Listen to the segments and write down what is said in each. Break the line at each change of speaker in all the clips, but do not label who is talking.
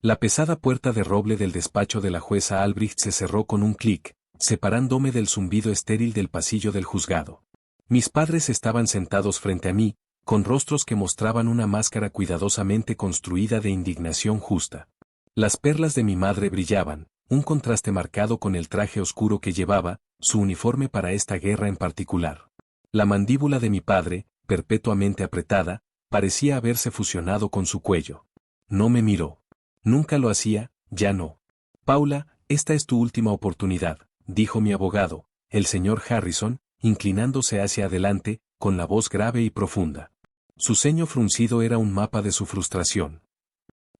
La pesada puerta de roble del despacho de la jueza Albrecht se cerró con un clic, separándome del zumbido estéril del pasillo del juzgado. Mis padres estaban sentados frente a mí, con rostros que mostraban una máscara cuidadosamente construida de indignación justa. Las perlas de mi madre brillaban, un contraste marcado con el traje oscuro que llevaba, su uniforme para esta guerra en particular. La mandíbula de mi padre, perpetuamente apretada, parecía haberse fusionado con su cuello. No me miró. Nunca lo hacía, ya no. Paula, esta es tu última oportunidad, dijo mi abogado, el señor Harrison, inclinándose hacia adelante, con la voz grave y profunda. Su ceño fruncido era un mapa de su frustración.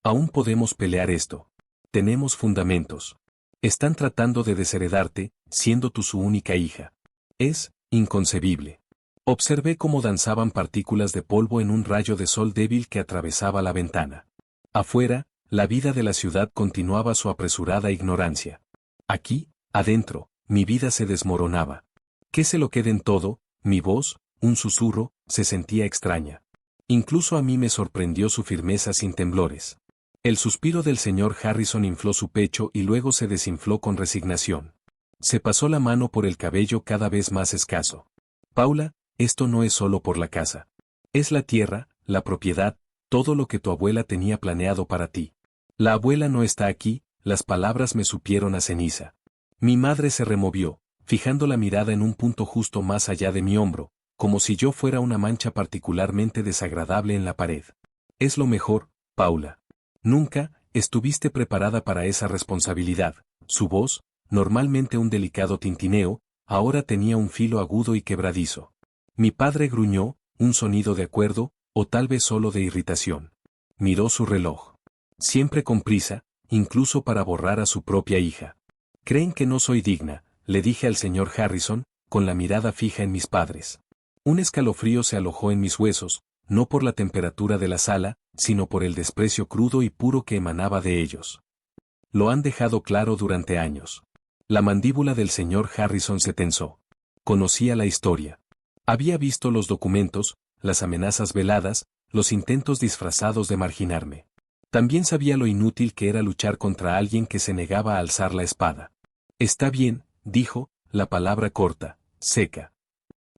Aún podemos pelear esto. Tenemos fundamentos. Están tratando de desheredarte, siendo tú su única hija. Es inconcebible. Observé cómo danzaban partículas de polvo en un rayo de sol débil que atravesaba la ventana. Afuera, la vida de la ciudad continuaba su apresurada ignorancia. Aquí, adentro, mi vida se desmoronaba. Que se lo queden todo, mi voz, un susurro, se sentía extraña. Incluso a mí me sorprendió su firmeza sin temblores. El suspiro del señor Harrison infló su pecho y luego se desinfló con resignación. Se pasó la mano por el cabello cada vez más escaso. Paula, esto no es solo por la casa. Es la tierra, la propiedad, todo lo que tu abuela tenía planeado para ti. La abuela no está aquí, las palabras me supieron a ceniza. Mi madre se removió, fijando la mirada en un punto justo más allá de mi hombro, como si yo fuera una mancha particularmente desagradable en la pared. Es lo mejor, Paula. Nunca estuviste preparada para esa responsabilidad. Su voz, normalmente un delicado tintineo, ahora tenía un filo agudo y quebradizo. Mi padre gruñó, un sonido de acuerdo, o tal vez solo de irritación. Miró su reloj. Siempre con prisa, incluso para borrar a su propia hija. Creen que no soy digna, le dije al señor Harrison, con la mirada fija en mis padres. Un escalofrío se alojó en mis huesos, no por la temperatura de la sala, sino por el desprecio crudo y puro que emanaba de ellos. Lo han dejado claro durante años. La mandíbula del señor Harrison se tensó. Conocía la historia. Había visto los documentos, las amenazas veladas, los intentos disfrazados de marginarme. También sabía lo inútil que era luchar contra alguien que se negaba a alzar la espada. Está bien, dijo, la palabra corta, seca.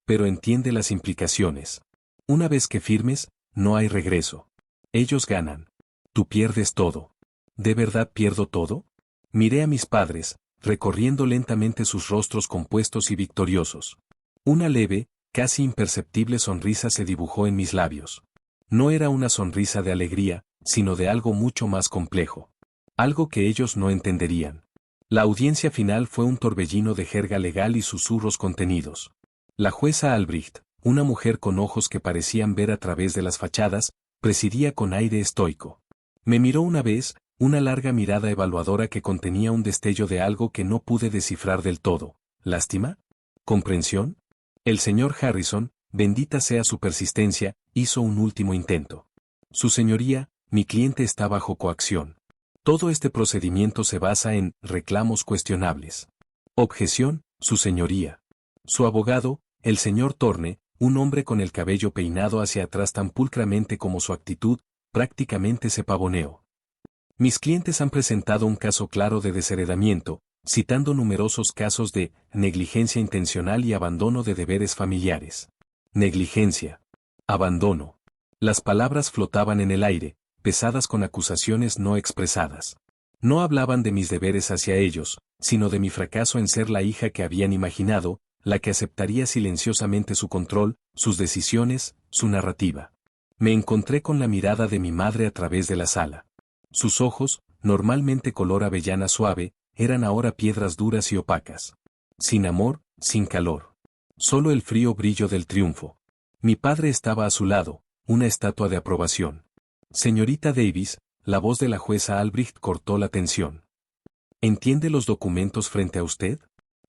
Pero entiende las implicaciones. Una vez que firmes, no hay regreso. Ellos ganan. Tú pierdes todo. ¿De verdad pierdo todo? Miré a mis padres, recorriendo lentamente sus rostros compuestos y victoriosos. Una leve, casi imperceptible sonrisa se dibujó en mis labios. No era una sonrisa de alegría, sino de algo mucho más complejo. Algo que ellos no entenderían. La audiencia final fue un torbellino de jerga legal y susurros contenidos. La jueza Albrecht, una mujer con ojos que parecían ver a través de las fachadas, presidía con aire estoico. Me miró una vez, una larga mirada evaluadora que contenía un destello de algo que no pude descifrar del todo. ¿Lástima? ¿Comprensión? El señor Harrison, bendita sea su persistencia, hizo un último intento. Su señoría, mi cliente está bajo coacción. Todo este procedimiento se basa en reclamos cuestionables. Objeción, su señoría. Su abogado, el señor Thorne, un hombre con el cabello peinado hacia atrás tan pulcramente como su actitud, prácticamente se pavoneó. Mis clientes han presentado un caso claro de desheredamiento, citando numerosos casos de negligencia intencional y abandono de deberes familiares. Negligencia. Abandono. Las palabras flotaban en el aire, pesadas con acusaciones no expresadas. No hablaban de mis deberes hacia ellos, sino de mi fracaso en ser la hija que habían imaginado, la que aceptaría silenciosamente su control, sus decisiones, su narrativa. Me encontré con la mirada de mi madre a través de la sala. Sus ojos, normalmente color avellana suave, eran ahora piedras duras y opacas. Sin amor, sin calor. Solo el frío brillo del triunfo. Mi padre estaba a su lado, una estatua de aprobación. Señorita Davis, la voz de la jueza Albrecht cortó la tensión. ¿Entiende los documentos frente a usted?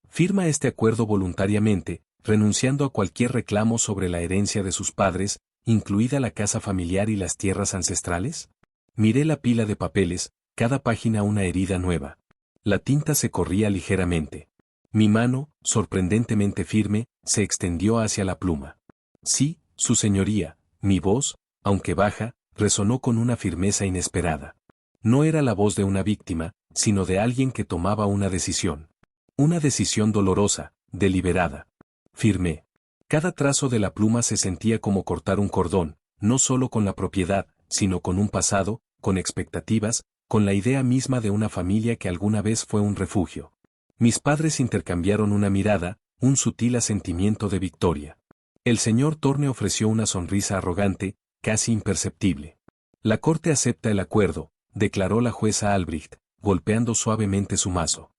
Firma este acuerdo voluntariamente, renunciando a cualquier reclamo sobre la herencia de sus padres, incluida la casa familiar y las tierras ancestrales. Miré la pila de papeles, cada página una herida nueva. La tinta se corría ligeramente. Mi mano, sorprendentemente firme, se extendió hacia la pluma. Sí, su señoría, mi voz, aunque baja, resonó con una firmeza inesperada. No era la voz de una víctima, sino de alguien que tomaba una decisión. Una decisión dolorosa, deliberada. Firme. Cada trazo de la pluma se sentía como cortar un cordón, no solo con la propiedad, sino con un pasado, con expectativas, con la idea misma de una familia que alguna vez fue un refugio. Mis padres intercambiaron una mirada, un sutil asentimiento de victoria. El señor Thorne ofreció una sonrisa arrogante, casi imperceptible. La corte acepta el acuerdo, declaró la jueza Albrecht, golpeando suavemente su mazo.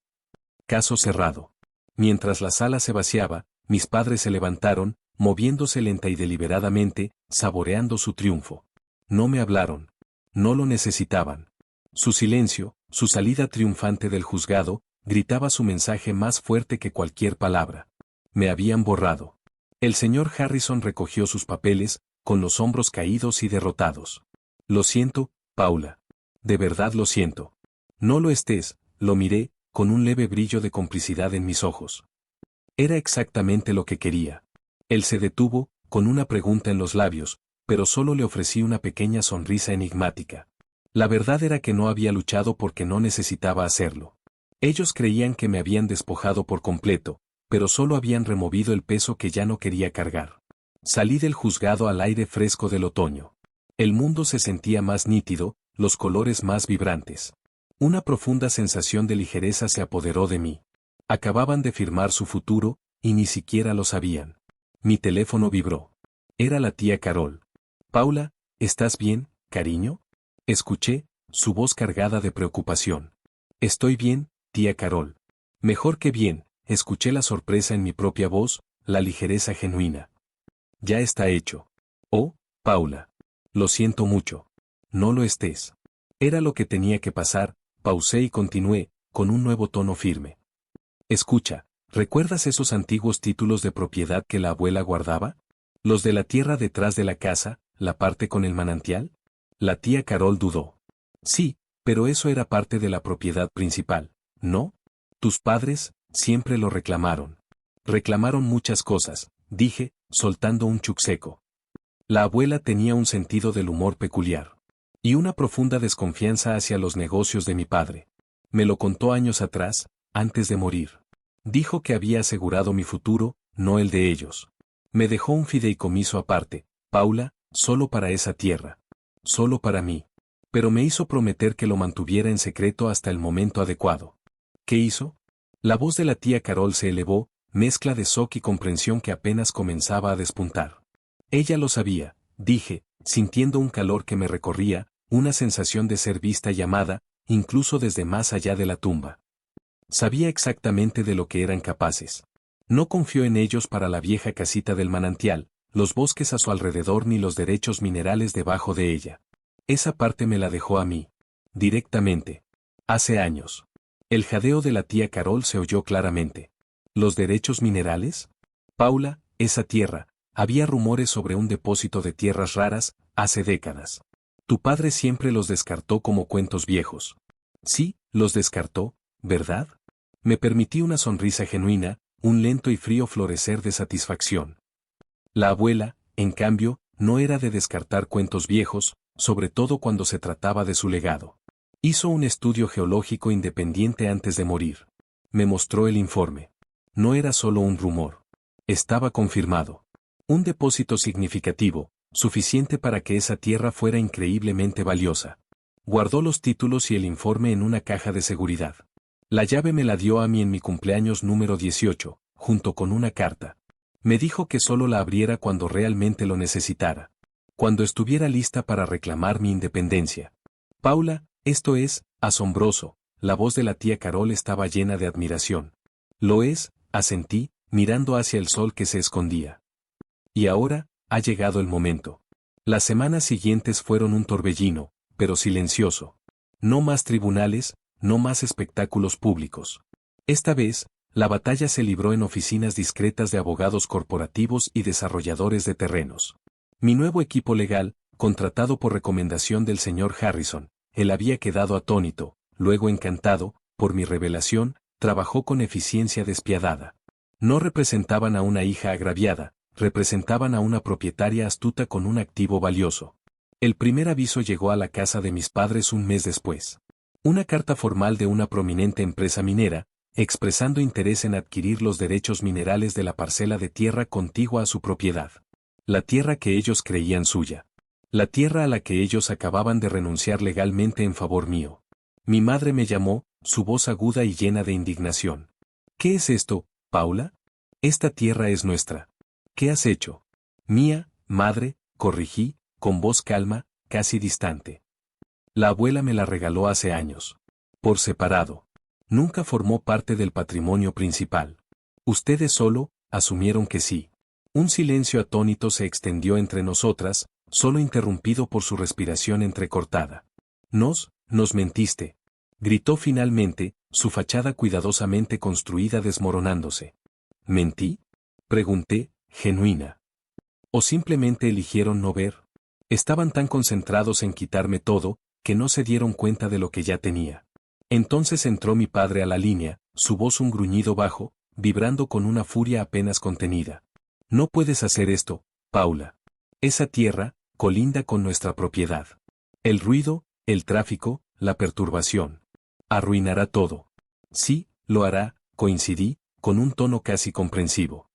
Caso cerrado. Mientras la sala se vaciaba, mis padres se levantaron, moviéndose lenta y deliberadamente, saboreando su triunfo. No me hablaron. No lo necesitaban. Su silencio, su salida triunfante del juzgado, gritaba su mensaje más fuerte que cualquier palabra. Me habían borrado. El señor Harrison recogió sus papeles, con los hombros caídos y derrotados. Lo siento, Paula. De verdad lo siento. No lo estés, lo miré, con un leve brillo de complicidad en mis ojos. Era exactamente lo que quería. Él se detuvo, con una pregunta en los labios, pero solo le ofrecí una pequeña sonrisa enigmática. La verdad era que no había luchado porque no necesitaba hacerlo. Ellos creían que me habían despojado por completo, pero solo habían removido el peso que ya no quería cargar. Salí del juzgado al aire fresco del otoño. El mundo se sentía más nítido, los colores más vibrantes. Una profunda sensación de ligereza se apoderó de mí. Acababan de firmar su futuro, y ni siquiera lo sabían. Mi teléfono vibró. Era la tía Carol. Paula, ¿estás bien, cariño? Escuché, su voz cargada de preocupación. Estoy bien, tía Carol. Mejor que bien, escuché la sorpresa en mi propia voz, la ligereza genuina. Ya está hecho. Oh, Paula. Lo siento mucho. No lo estés. Era lo que tenía que pasar, pausé y continué, con un nuevo tono firme. Escucha, ¿recuerdas esos antiguos títulos de propiedad que la abuela guardaba? Los de la tierra detrás de la casa, la parte con el manantial. La tía Carol dudó. Sí, pero eso era parte de la propiedad principal, ¿no? Tus padres, siempre lo reclamaron. Reclamaron muchas cosas, dije, soltando un chuc seco. La abuela tenía un sentido del humor peculiar. Y una profunda desconfianza hacia los negocios de mi padre. Me lo contó años atrás, antes de morir. Dijo que había asegurado mi futuro, no el de ellos. Me dejó un fideicomiso aparte, Paula, solo para esa tierra. Solo para mí. Pero me hizo prometer que lo mantuviera en secreto hasta el momento adecuado. ¿Qué hizo? La voz de la tía Carol se elevó, mezcla de shock y comprensión que apenas comenzaba a despuntar. Ella lo sabía, dije, sintiendo un calor que me recorría, una sensación de ser vista y amada, incluso desde más allá de la tumba. Sabía exactamente de lo que eran capaces. No confió en ellos para la vieja casita del manantial, los bosques a su alrededor ni los derechos minerales debajo de ella. Esa parte me la dejó a mí. Directamente. Hace años. El jadeo de la tía Carol se oyó claramente. ¿Los derechos minerales? Paula, esa tierra, había rumores sobre un depósito de tierras raras, hace décadas. Tu padre siempre los descartó como cuentos viejos. Sí, los descartó, ¿verdad? Me permití una sonrisa genuina, un lento y frío florecer de satisfacción. La abuela, en cambio, no era de descartar cuentos viejos, sobre todo cuando se trataba de su legado. Hizo un estudio geológico independiente antes de morir. Me mostró el informe. No era solo un rumor. Estaba confirmado. Un depósito significativo, suficiente para que esa tierra fuera increíblemente valiosa. Guardó los títulos y el informe en una caja de seguridad. La llave me la dio a mí en mi cumpleaños número 18, junto con una carta. Me dijo que solo la abriera cuando realmente lo necesitara. Cuando estuviera lista para reclamar mi independencia. Paula, esto es, asombroso, la voz de la tía Carol estaba llena de admiración. Lo es, asentí, mirando hacia el sol que se escondía. Y ahora, ha llegado el momento. Las semanas siguientes fueron un torbellino, pero silencioso. No más tribunales, no más espectáculos públicos. Esta vez, la batalla se libró en oficinas discretas de abogados corporativos y desarrolladores de terrenos. Mi nuevo equipo legal, contratado por recomendación del señor Harrison, él había quedado atónito, luego encantado, por mi revelación, trabajó con eficiencia despiadada. No representaban a una hija agraviada, representaban a una propietaria astuta con un activo valioso. El primer aviso llegó a la casa de mis padres un mes después. Una carta formal de una prominente empresa minera, expresando interés en adquirir los derechos minerales de la parcela de tierra contigua a su propiedad. La tierra que ellos creían suya. La tierra a la que ellos acababan de renunciar legalmente en favor mío. Mi madre me llamó, su voz aguda y llena de indignación. ¿Qué es esto, Paula? Esta tierra es nuestra. ¿Qué has hecho? Mía, madre, corrigí, con voz calma, casi distante. La abuela me la regaló hace años. Por separado. Nunca formó parte del patrimonio principal. Ustedes solo, asumieron que sí. Un silencio atónito se extendió entre nosotras, solo interrumpido por su respiración entrecortada. Nos mentiste. Gritó finalmente, su fachada cuidadosamente construida desmoronándose. ¿Mentí? Pregunté, genuina. ¿O simplemente eligieron no ver? Estaban tan concentrados en quitarme todo, que no se dieron cuenta de lo que ya tenía. Entonces entró mi padre a la línea, su voz un gruñido bajo, vibrando con una furia apenas contenida. No puedes hacer esto, Paula. Esa tierra, colinda con nuestra propiedad. El ruido, el tráfico, la perturbación. Arruinará todo. Sí, lo hará, coincidí, con un tono casi comprensivo.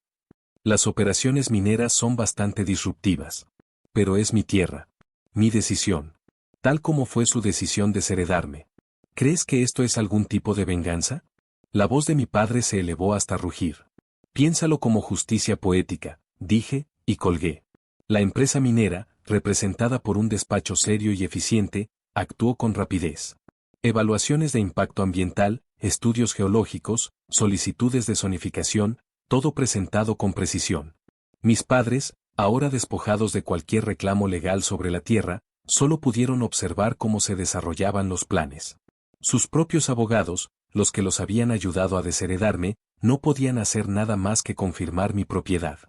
Las operaciones mineras son bastante disruptivas. Pero es mi tierra. Mi decisión. Tal como fue su decisión desheredarme. ¿Crees que esto es algún tipo de venganza? La voz de mi padre se elevó hasta rugir. Piénsalo como justicia poética, dije, y colgué. La empresa minera, representada por un despacho serio y eficiente, actuó con rapidez. Evaluaciones de impacto ambiental, estudios geológicos, solicitudes de zonificación, todo presentado con precisión. Mis padres, ahora despojados de cualquier reclamo legal sobre la tierra, solo pudieron observar cómo se desarrollaban los planes. Sus propios abogados, los que los habían ayudado a desheredarme, no podían hacer nada más que confirmar mi propiedad.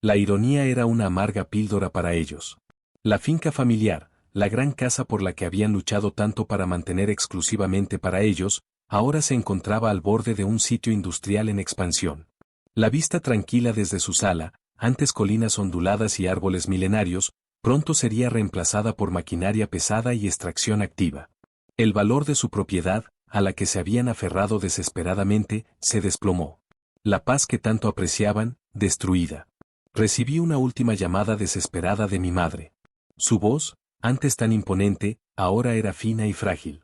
La ironía era una amarga píldora para ellos. La finca familiar, la gran casa por la que habían luchado tanto para mantener exclusivamente para ellos, ahora se encontraba al borde de un sitio industrial en expansión. La vista tranquila desde su sala, antes colinas onduladas y árboles milenarios, pronto sería reemplazada por maquinaria pesada y extracción activa. El valor de su propiedad, a la que se habían aferrado desesperadamente, se desplomó. La paz que tanto apreciaban, destruida. Recibí una última llamada desesperada de mi madre. Su voz, antes tan imponente, ahora era fina y frágil.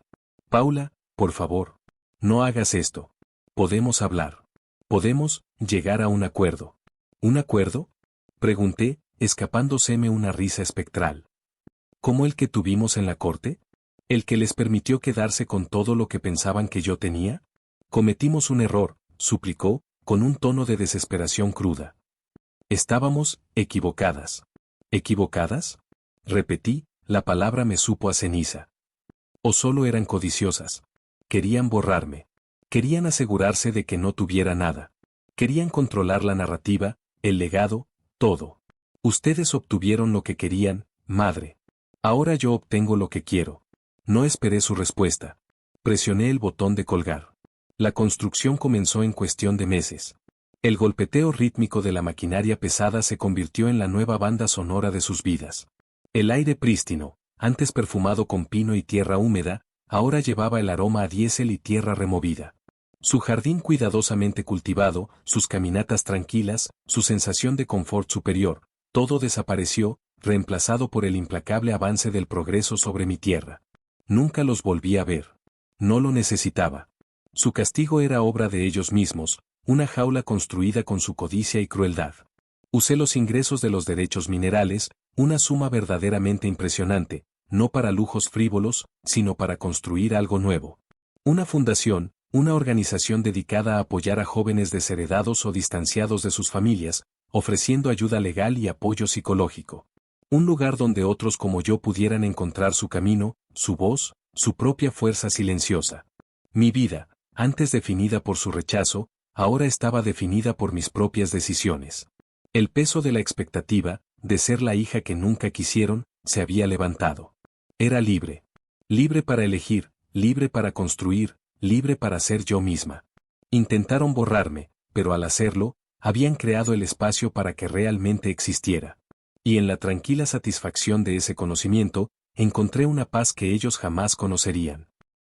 Paula, por favor. No hagas esto. Podemos hablar. Podemos llegar a un acuerdo. ¿Un acuerdo? Pregunté, escapándoseme una risa espectral. ¿Como el que tuvimos en la corte? ¿El que les permitió quedarse con todo lo que pensaban que yo tenía? Cometimos un error, suplicó, con un tono de desesperación cruda. Estábamos equivocadas. ¿Equivocadas? Repetí, la palabra me supo a ceniza. ¿O solo eran codiciosas? Querían borrarme. Querían asegurarse de que no tuviera nada. Querían controlar la narrativa, el legado, todo. Ustedes obtuvieron lo que querían, madre. Ahora yo obtengo lo que quiero. No esperé su respuesta. Presioné el botón de colgar. La construcción comenzó en cuestión de meses. El golpeteo rítmico de la maquinaria pesada se convirtió en la nueva banda sonora de sus vidas. El aire prístino, antes perfumado con pino y tierra húmeda, ahora llevaba el aroma a diésel y tierra removida. Su jardín cuidadosamente cultivado, sus caminatas tranquilas, su sensación de confort superior, todo desapareció, reemplazado por el implacable avance del progreso sobre mi tierra. Nunca los volví a ver. No lo necesitaba. Su castigo era obra de ellos mismos, una jaula construida con su codicia y crueldad. Usé los ingresos de los derechos minerales, una suma verdaderamente impresionante, no para lujos frívolos, sino para construir algo nuevo. Una fundación, una organización dedicada a apoyar a jóvenes desheredados o distanciados de sus familias, ofreciendo ayuda legal y apoyo psicológico. Un lugar donde otros como yo pudieran encontrar su camino, su voz, su propia fuerza silenciosa. Mi vida, antes definida por su rechazo, ahora estaba definida por mis propias decisiones. El peso de la expectativa, de ser la hija que nunca quisieron, se había levantado. Era libre. Libre para elegir, libre para construir, libre para ser yo misma. Intentaron borrarme, pero al hacerlo, habían creado el espacio para que realmente existiera. Y en la tranquila satisfacción de ese conocimiento, encontré una paz que ellos jamás conocerían.